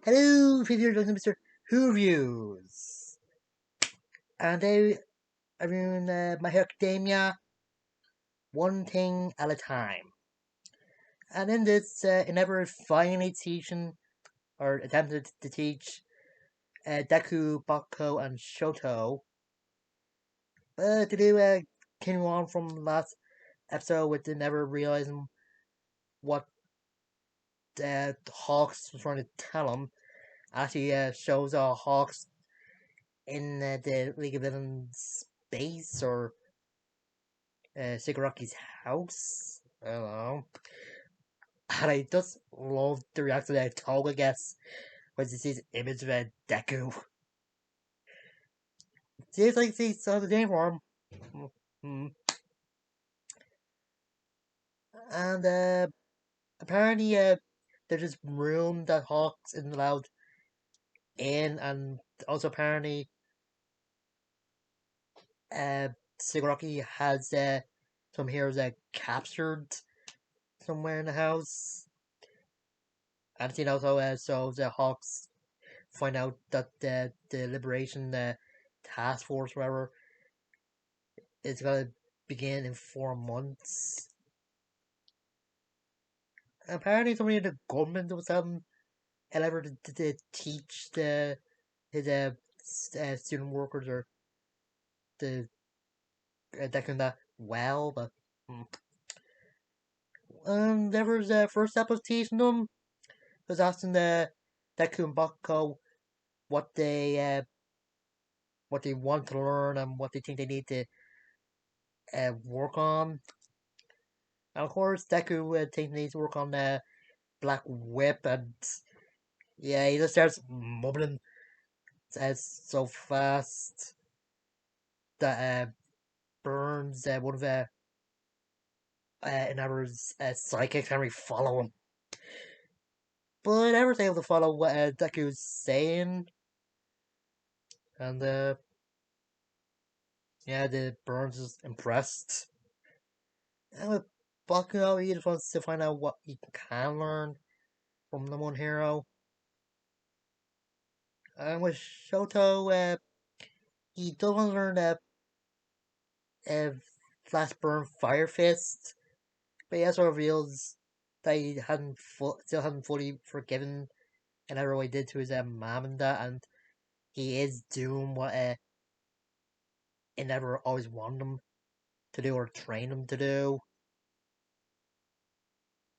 Hello, viewers of Mr.Who reviews. And I'm in My Hero Academia, one thing at a time. And in this, I never finally teaching or attempted to teach Deku, Bako, and Shoto. But to do continue on from last episode with the never realizing what Hawks was trying to tell him. Actually, shows Hawks in the League of Villains base or Shigaraki's house. I don't know. And I just love the reaction that Toga gets when she sees image of Deku. Seems like she saw the name for him. Mm-hmm. And apparently, there's this room that Hawks isn't allowed in, and also apparently, uh, Shigaraki has some heroes captured somewhere in the house. And he also shows Hawks find out that the Liberation Task Force, whatever, is gonna begin in 4 months. Apparently, somebody in the government was ever to teach his student workers or the that kind of well, but there was the first step of teaching them was asking the Deku and Bako what they want to learn and what they think they need to work on. And of course, Deku thinks he needs to work on the Black Whip, and yeah, he just starts mumbling so fast that Burns, one of Inaru's psychics, can't really follow him. But Everett's able to follow what Deku's saying, and yeah, the Burns is impressed. And with Bakugo, he just wants to find out what he can learn from the one hero. And with Shoto, he doesn't learn uh, Flash Burn Fire Fist, but he also reveals that he still hadn't fully forgiven and everything he did to his mom and dad, and he is doing what he never always wanted him to do or train him to do.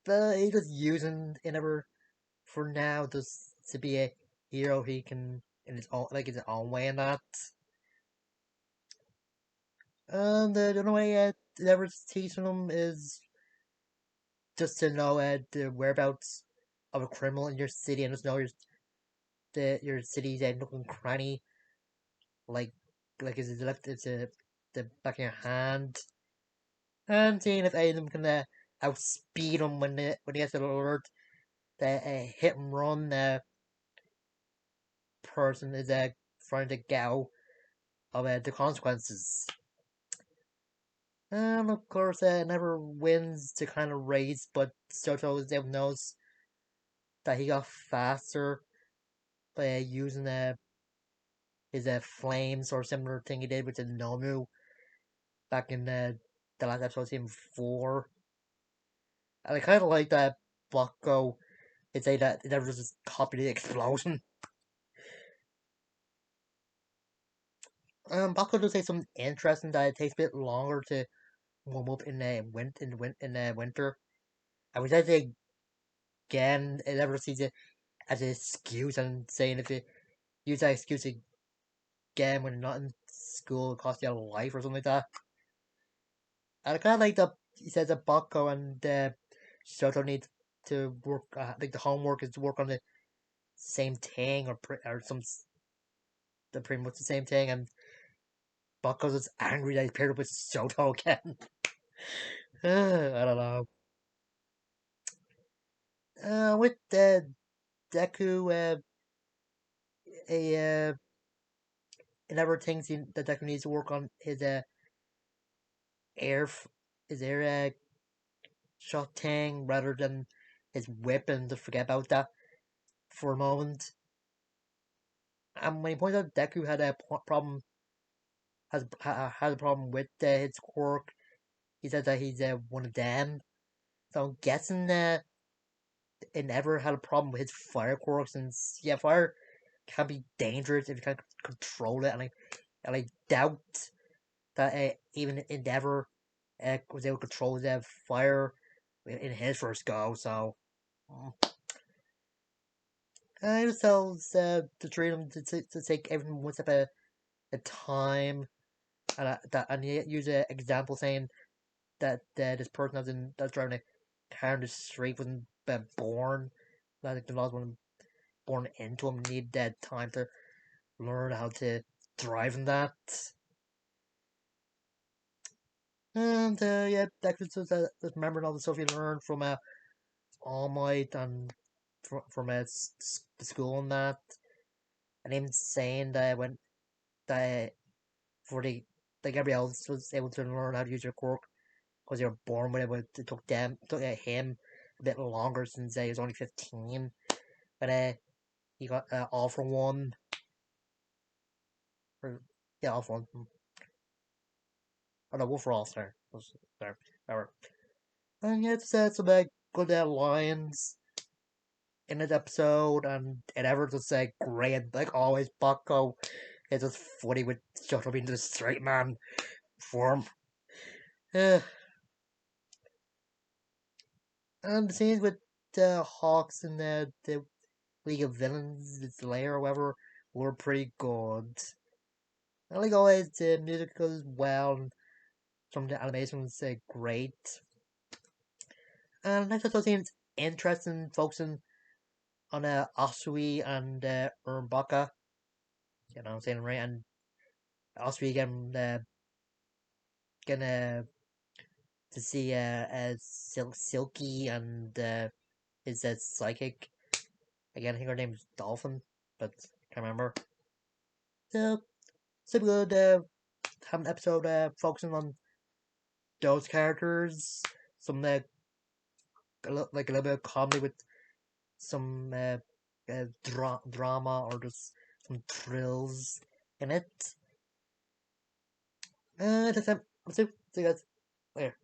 But he's just using it never for now just to be a hero he can in his own way and that. And the only way Never's teaching him is just to know the whereabouts of a criminal in your city and just know your city's nook and cranny, like is left it's the back of your hand, and seeing if any of them can outspeed him when he gets an alert that a hit and run person is trying to get out of the consequences. And of course, never wins the kind of race, but Soto knows that he got faster by using his flames or similar thing he did with the Nomu back in the last episode, season 4. And I kind of like that Bucko would say that it never just copied the explosion. Bucko does say something interesting that it takes a bit longer to warm up in the winter. I would say again, it never sees it as an excuse and saying if you use that excuse again when you're not in school, it costs you a life or something like that. And I kind of like that he says that Bucko and Shoto need to work, like the homework is to work on the same thing or the pretty much the same thing, and Bucko's just angry that he's paired up with Shoto again. I don't know. With Deku, a never thinks that Deku needs to work on air his air shot thing rather than his weapon. Just forget about that. for a moment. And when he points out Deku had a problem, has a problem with his quirk, he said that he's one of them. So I'm guessing it never had a problem with his fire quirk, since yeah, fire can be dangerous if you can't control it, and I doubt that even Endeavor was able to control the fire in his first go. So I just tells the three of them to take everything one step at a time, and he use an example saying that this person that's driving a car in the street wasn't born, like the last one born into him, need that time to learn how to drive in that. And yeah, that was just remembering all the stuff you learned from All Might and from the school and that. And him saying that when that for the like everybody else was able to learn how to use your quirk because they were born with it, but it took him a bit longer since he was only 15. But he got all for one. Or, yeah, all for one. Oh no, Wolf for all, sorry. Sorry, whatever. And yeah, it's some good lines in this episode, and Everett's just great, like always. Bucko is just funny with shut up into the straight man form. Uh, and the scenes with Hawks and the League of Villains, the Lair or whatever, were pretty good. I like always the music as well, and some of the animation was great. And I thought it seems interesting focusing on Asui and Ernbaka. You know, I'm saying it right, and Asui again gonna to see Silky and is that psychic again? I think her name's Dolphin, but can't remember. So super good. Have an episode focusing on those characters. Some like a little bit of comedy with some drama or just some thrills in it. That's it. See you guys later.